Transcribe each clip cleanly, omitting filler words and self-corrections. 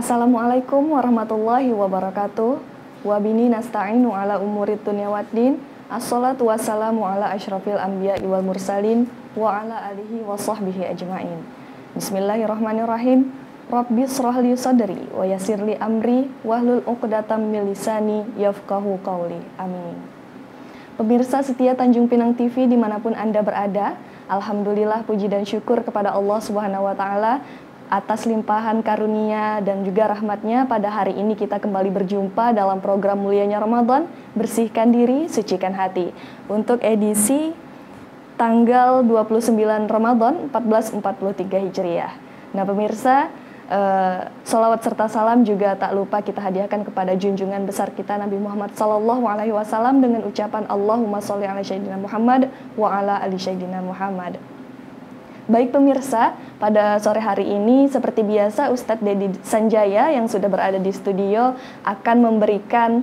Assalamualaikum warahmatullahi wabarakatuh. Wabini nasta'inu ala umurid dunya waddin. Assalatu wassalamu ala asyrafil anbiya'i wal mursalin wa ala alihi wa sahbihi ajma'in. Bismillahirrahmanirrahim. Rabbi shrahli sadri wa yassirli amri wahlul 'uqdatam min lisani yafqahu qawli. Amin. Pemirsa setia Tanjung Pinang TV dimanapun Anda berada, alhamdulillah puji dan syukur kepada Allah Subhanahu wa Ta'ala atas limpahan karunia dan juga rahmatnya. Pada hari ini kita kembali berjumpa dalam program mulianya Ramadan, bersihkan diri, sucikan hati, untuk edisi tanggal 29 Ramadan 1443 Hijriah. Nah pemirsa, salawat serta salam juga tak lupa kita hadiahkan kepada junjungan besar kita Nabi Muhammad SAW dengan ucapan Allahumma sholli ala sayyidina Muhammad wa ala ali sayyidina Muhammad. Baik pemirsa, pada sore hari ini seperti biasa Ustadz Dedi Sanjaya yang sudah berada di studio akan memberikan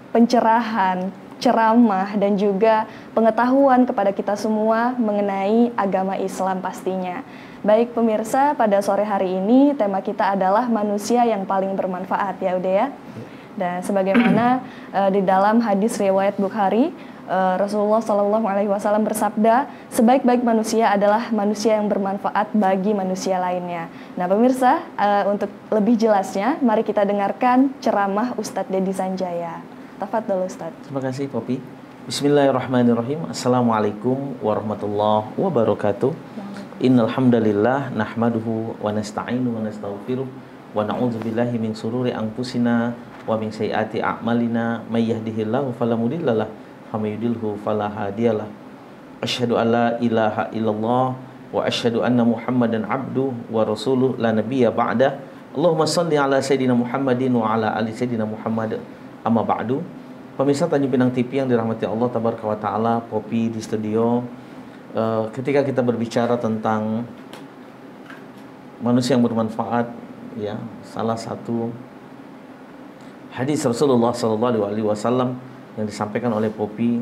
pencerahan, ceramah dan juga pengetahuan kepada kita semua mengenai agama Islam pastinya. Baik pemirsa, pada sore hari ini tema kita adalah manusia yang paling bermanfaat, ya udah ya. Dan sebagaimana di dalam hadis riwayat Bukhari, Rasulullah SAW bersabda, sebaik-baik manusia adalah manusia yang bermanfaat bagi manusia lainnya. Nah pemirsa, untuk lebih jelasnya, mari kita dengarkan ceramah Ustadz Dedi Sanjaya. Tafadhol Ustadz. Terima kasih Popi. Bismillahirrahmanirrahim. Assalamualaikum warahmatullahi wabarakatuh. Innal hamdalillah nahmaduhu wa nasta'inu wa nastaghfiruh wa na'udzubillahi min sururi anfusina wa min sayyiati a'malina may yahdihillahu fala mudhillalah wa may yudhlilhu fala hadiyalah. Asyhadu an la ilaha illallah wa asyhadu anna Muhammadan abduhu wa rasuluhu la nabiyya ba'da. Allahumma shalli ala sayyidina Muhammadin wa ala ali sayyidina Muhammad. Amma ba'du. Pemirsa Tanjung Pinang TV yang dirahmati Allah tabaraka wa taala, Popi di studio. Ketika kita berbicara tentang manusia yang bermanfaat, ya, salah satu hadis Rasulullah SAW yang disampaikan oleh Popi,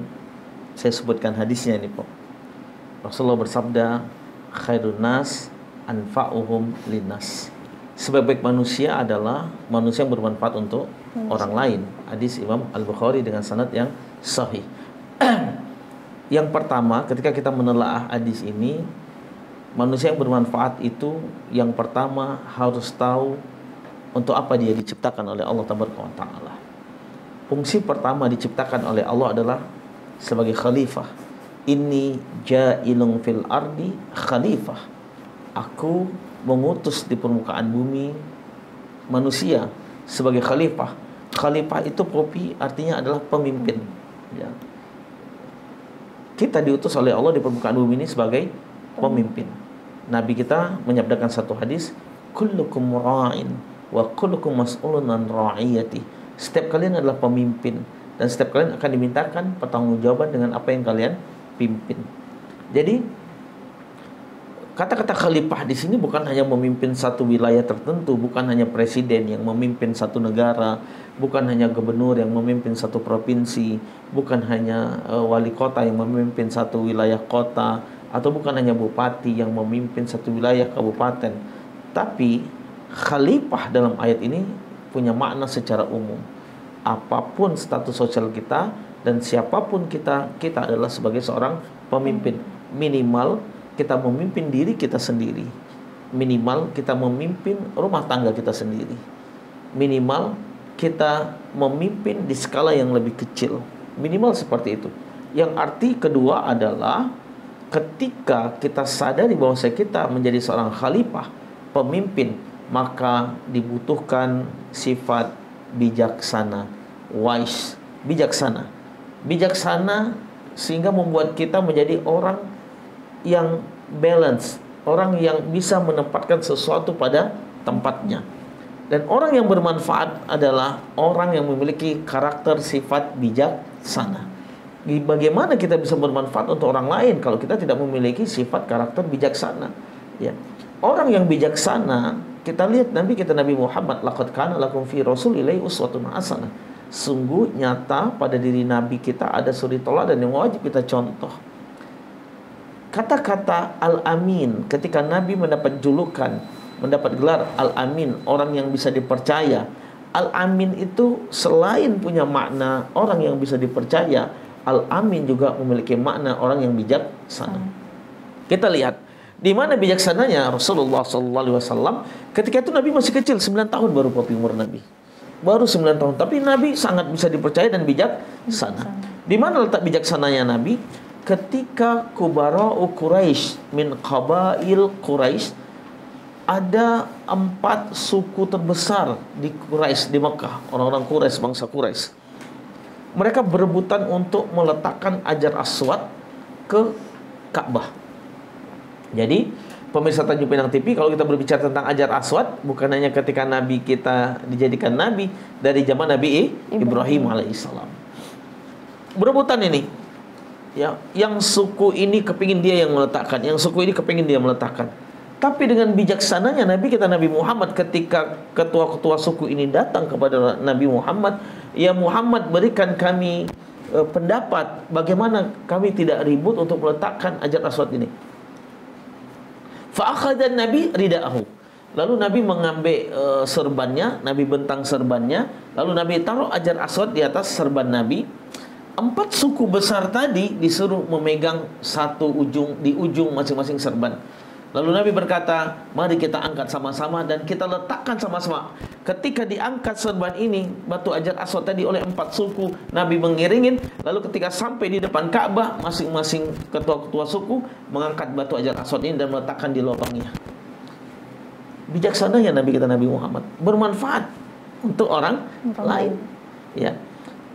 saya sebutkan hadisnya ini, Pop. Rasulullah bersabda, khairun nas anfa'uhum linnas. Sebaik-baik manusia adalah manusia yang bermanfaat untuk orang lain. Hadis Imam Al-Bukhari dengan sanad yang sahih. Yang pertama, ketika kita menelaah hadis ini, manusia yang bermanfaat itu yang pertama harus tahu untuk apa dia diciptakan oleh Allah Taala. Fungsi pertama diciptakan oleh Allah adalah sebagai khalifah. Inni ja'ilun fil ardi khalifah. Aku mengutus di permukaan bumi manusia sebagai khalifah. Khalifah itu Popi artinya adalah pemimpin, ya. Kita diutus oleh Allah di permukaan bumi ini sebagai pemimpin. Nabi kita menyabdakan satu hadis, kullukum ra'in wa kullukum mas'ulun an ra'iyati. Setiap kalian adalah pemimpin dan setiap kalian akan dimintakan pertanggungjawaban dengan apa yang kalian pimpin. Jadi kata-kata khalifah di sini bukan hanya memimpin satu wilayah tertentu, bukan hanya presiden yang memimpin satu negara, bukan hanya gubernur yang memimpin satu provinsi, bukan hanya wali kota yang memimpin satu wilayah kota, atau bukan hanya bupati yang memimpin satu wilayah kabupaten. Tapi khalifah dalam ayat ini punya makna secara umum. Apapun status sosial kita dan siapapun kita adalah sebagai seorang pemimpin. Minimal kita memimpin diri kita sendiri. Minimal kita memimpin rumah tangga kita sendiri. Minimal kita memimpin di skala yang lebih kecil. Minimal seperti itu. Yang arti kedua adalah ketika kita sadari bahwa kita menjadi seorang khalifah, pemimpin, maka dibutuhkan sifat bijaksana, wise, bijaksana. Bijaksana sehingga membuat kita menjadi orang yang balance, orang yang bisa menempatkan sesuatu pada tempatnya. Dan orang yang bermanfaat adalah orang yang memiliki karakter sifat bijaksana. Bagaimana kita bisa bermanfaat untuk orang lain kalau kita tidak memiliki sifat karakter bijaksana, ya. Orang yang bijaksana, kita lihat Nabi Muhammad, laqad kana lakum fi rasulillahi uswatun hasanah. Sungguh nyata pada diri Nabi kita ada suri teladan yang wajib kita contoh. Kata-kata Al-Amin ketika Nabi mendapat julukan mendapat gelar Al-Amin, orang yang bisa dipercaya. Al-Amin itu selain punya makna orang yang bisa dipercaya, Al-Amin juga memiliki makna orang yang bijaksana. Kita lihat di mana bijaksananya Rasulullah SAW. Ketika itu Nabi masih kecil, 9 tahun baru Popi umur Nabi. Baru 9 tahun, tapi Nabi sangat bisa dipercaya dan bijaksana. Di mana letak bijaksananya Nabi? Ketika kubara'u Quraisy min qabail Quraisy, ada 4 suku terbesar di Quraisy, di Mekah, orang-orang Quraisy, bangsa Quraisy. Mereka berebutan untuk meletakkan Hajar Aswad ke Ka'bah. Jadi pemirsa Tanjung Pinang TV, kalau kita berbicara tentang Hajar Aswad, bukan hanya ketika Nabi kita dijadikan Nabi, dari zaman Nabi Ibrahim alaihissalam. Berebutan ini, ya, yang suku ini kepingin dia yang meletakkan, yang suku ini kepingin dia meletakkan. Tapi dengan bijaksananya Nabi kita, Nabi Muhammad, ketika ketua-ketua suku ini datang kepada Nabi Muhammad, ya Muhammad, berikan kami pendapat bagaimana kami tidak ribut untuk meletakkan Hajar Aswad ini. Fa'akhadan Nabi rida'ahu. Lalu Nabi mengambil serbannya, Nabi bentang serbannya, lalu Nabi taruh Hajar Aswad di atas serban Nabi. 4 suku besar tadi disuruh memegang satu ujung, di ujung masing-masing serban. Lalu Nabi berkata, mari kita angkat sama-sama dan kita letakkan sama-sama. Ketika diangkat serban ini, batu Hajar Aswad tadi oleh 4 suku, Nabi mengiringin. Lalu ketika sampai di depan Ka'bah, masing-masing ketua-ketua suku mengangkat batu Hajar Aswad ini dan meletakkan di lubangnya. Bijaksananya Nabi kita, Nabi Muhammad, bermanfaat untuk orang lain. Ya.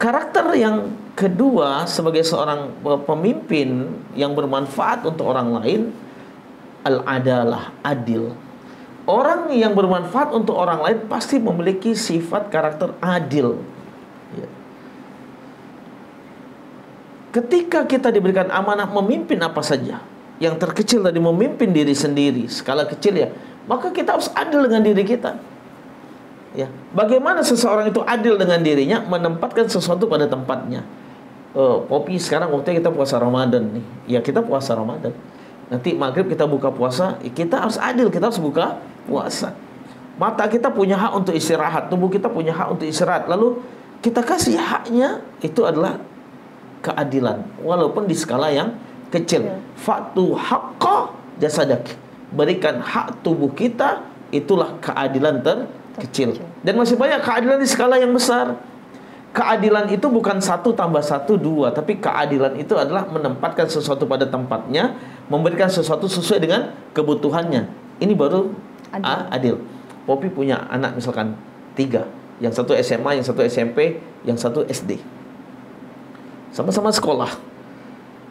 Karakter yang kedua sebagai seorang pemimpin yang bermanfaat untuk orang lain, al-adalah, adil. Orang yang bermanfaat untuk orang lain pasti memiliki sifat karakter adil. Ya. Ketika kita diberikan amanah memimpin apa saja, yang terkecil tadi memimpin diri sendiri, skala kecil ya, maka kita harus adil dengan diri kita. Ya. Bagaimana seseorang itu adil dengan dirinya, menempatkan sesuatu pada tempatnya. Popi, sekarang waktunya kita puasa Ramadan nih. Ya, kita puasa Ramadan. Nanti maghrib kita buka puasa, kita harus adil, kita harus buka puasa. Mata kita punya hak untuk istirahat, tubuh kita punya hak untuk istirahat. Lalu kita kasih haknya, itu adalah keadilan, walaupun di skala yang kecil. Fatu haqqa jasadak, berikan hak tubuh kita, itulah keadilan terkecil. Dan masih banyak keadilan di skala yang besar. Keadilan itu bukan 1 tambah 1 2, tapi keadilan itu adalah menempatkan sesuatu pada tempatnya, memberikan sesuatu sesuai dengan kebutuhannya. Ini baru adil. Popi punya anak misalkan 3, yang satu SMA, yang satu SMP, yang satu SD. Sama-sama sekolah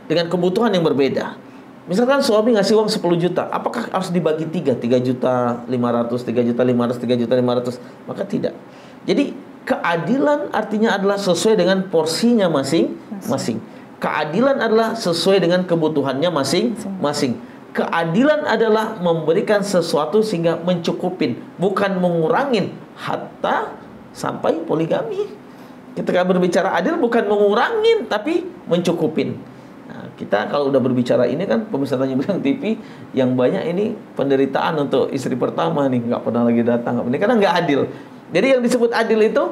dengan kebutuhan yang berbeda. Misalkan suami ngasih uang 10 juta, apakah harus dibagi 3 juta 500, 3 juta 500, 3 juta 500? Maka tidak. Jadi keadilan artinya adalah sesuai dengan porsinya masing-masing. Keadilan adalah sesuai dengan kebutuhannya masing-masing. Keadilan adalah memberikan sesuatu sehingga mencukupin, bukan mengurangin, hatta sampai poligami. Ketika berbicara adil bukan mengurangin, tapi mencukupin. Nah, kita kalau udah berbicara ini kan pemirsa Tanjung Pinang TV yang banyak ini penderitaan untuk istri pertama nih, nggak pernah lagi datang, karena nggak adil. Jadi yang disebut adil itu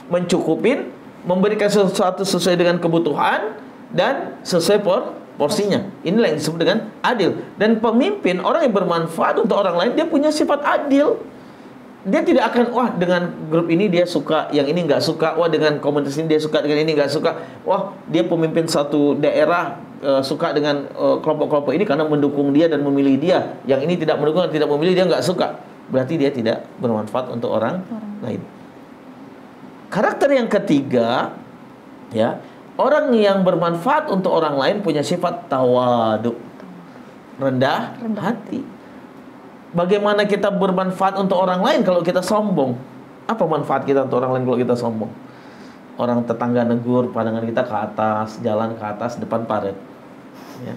mencukupin, memberikan sesuatu sesuai dengan kebutuhan dan sesuai porsinya. Inilah yang disebut dengan adil. Dan pemimpin, orang yang bermanfaat untuk orang lain, dia punya sifat adil. Dia tidak akan, wah dengan grup ini dia suka, yang ini nggak suka. Wah dengan komunitas ini dia suka, dengan ini nggak suka. Wah dia pemimpin satu daerah, suka dengan kelompok-kelompok ini karena mendukung dia dan memilih dia. Yang ini tidak mendukung dan tidak memilih, dia nggak suka. Berarti dia tidak bermanfaat untuk orang lain. Karakter yang ketiga, ya, orang yang bermanfaat untuk orang lain punya sifat tawadu, rendah hati. Bagaimana kita bermanfaat untuk orang lain kalau kita sombong? Apa manfaat kita untuk orang lain kalau kita sombong? Orang tetangga negur, pandangan kita ke atas, jalan ke atas, depan paret, ya.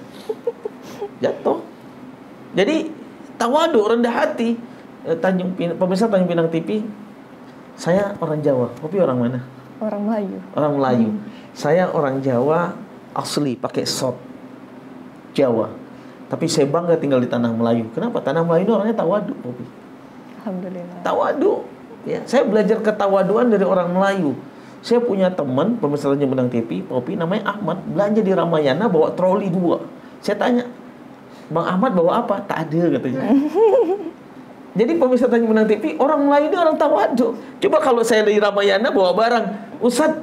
Jatuh. Jadi tawadu, rendah hati. Pemirsa Tanjung Pinang TV, saya orang Jawa. Kopi orang mana? Orang Melayu. Orang Melayu. Saya orang Jawa asli, pakai sop Jawa. Tapi saya bangga tinggal di tanah Melayu. Kenapa? Tanah Melayu ini orangnya tawadu, Kopi. Alhamdulillah. Tawadu. Ya, saya belajar ketawaduan dari orang Melayu. Saya punya teman pemirsa Menang TV, Popi, namanya Ahmad, belanja di Ramayana bawa troli 2. Saya tanya, Bang Ahmad bawa apa? Tak ada katanya. Jadi pemirsa Menang TV, orang Melayu ini orang tawadu. Coba kalau saya di Ramayana bawa barang, Ustaz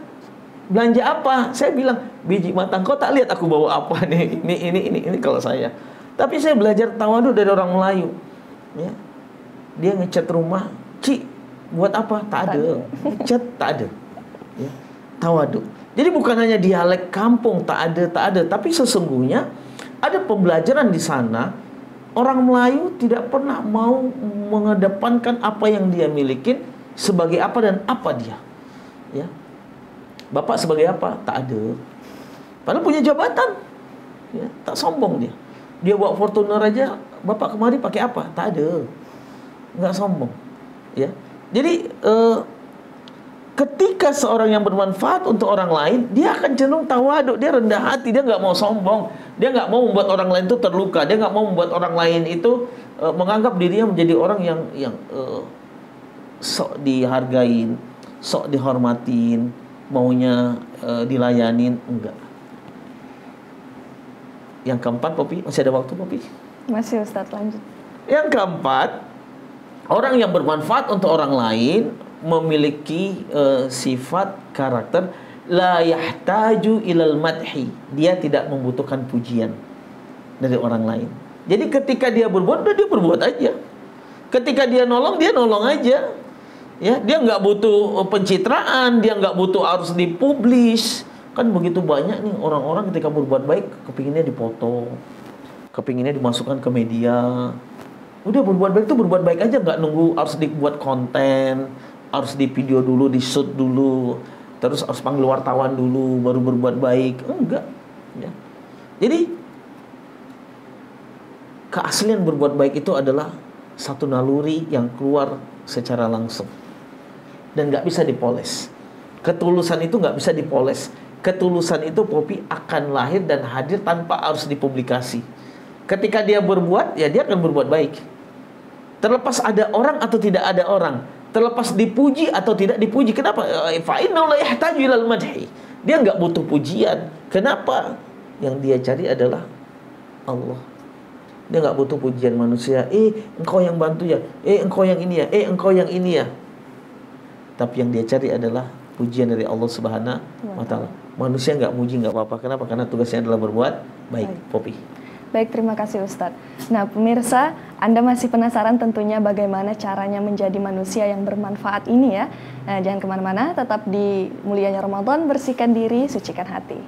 belanja apa? Saya bilang, biji matang. Kau tak lihat aku bawa apa nih? Ini kalau saya. Tapi saya belajar tawadu dari orang Melayu. Ya. Dia ngecat rumah, Ci, buat apa? Tak ada. Ngecat tak ada. Ya. Tawadu. Jadi bukan hanya dialek kampung tak ada, tapi sesungguhnya ada pembelajaran di sana. Orang Melayu tidak pernah mau mengedepankan apa yang dia miliki sebagai apa dan apa dia. Ya. Bapak sebagai apa? Tak ada. Padahal punya jabatan. Ya, tak sombong dia. Dia bawa Fortuner aja, Bapak kemari pakai apa? Tak ada. Enggak sombong. Ya. Jadi ketika seorang yang bermanfaat untuk orang lain, dia akan cenderung tawaduk, dia rendah hati, dia nggak mau sombong, dia nggak mau membuat orang lain itu terluka, dia nggak mau membuat orang lain itu menganggap dirinya menjadi orang yang sok dihargain, sok dihormatin, maunya dilayanin, enggak. Yang keempat, Popi, masih ada waktu, Popi? Masih, Ustadz, lanjut. Yang keempat, orang yang bermanfaat untuk orang lain memiliki sifat karakter la yahtaju ilal madhi. Dia tidak membutuhkan pujian dari orang lain. Jadi ketika dia berbuat, dia berbuat aja. Ketika dia nolong aja. Ya, dia nggak butuh pencitraan, dia nggak butuh harus dipublish. Kan begitu banyak nih orang-orang ketika berbuat baik kepinginnya dipoto, kepinginnya dimasukkan ke media. Udah berbuat baik itu berbuat baik aja, nggak nunggu harus dibuat konten, harus di video dulu, di shoot dulu, terus harus panggil wartawan dulu baru berbuat baik. Enggak. Ya. Jadi keaslian berbuat baik itu adalah satu naluri yang keluar secara langsung dan nggak bisa dipoles. Ketulusan itu nggak bisa dipoles. Ketulusan itu, Popi, akan lahir dan hadir tanpa harus dipublikasi. Ketika dia berbuat, ya dia akan berbuat baik. Terlepas ada orang atau tidak ada orang, terlepas dipuji atau tidak dipuji. Kenapa? Fa innahu la yahtaju ilal madhi. Dia nggak butuh pujian. Kenapa? Yang dia cari adalah Allah. Dia nggak butuh pujian manusia. Engkau yang bantu ya. Engkau yang ini ya. Engkau yang ini ya. Tapi yang dia cari adalah pujian dari Allah Subhanahu wa Ta'ala. Manusia nggak muji nggak apa-apa. Kenapa? Karena tugasnya adalah berbuat baik. Popi. Baik, terima kasih Ustadz. Nah, pemirsa, Anda masih penasaran tentunya bagaimana caranya menjadi manusia yang bermanfaat ini ya. Nah, jangan kemana-mana, tetap di Mulianya Ramadan, bersihkan diri, sucikan hati.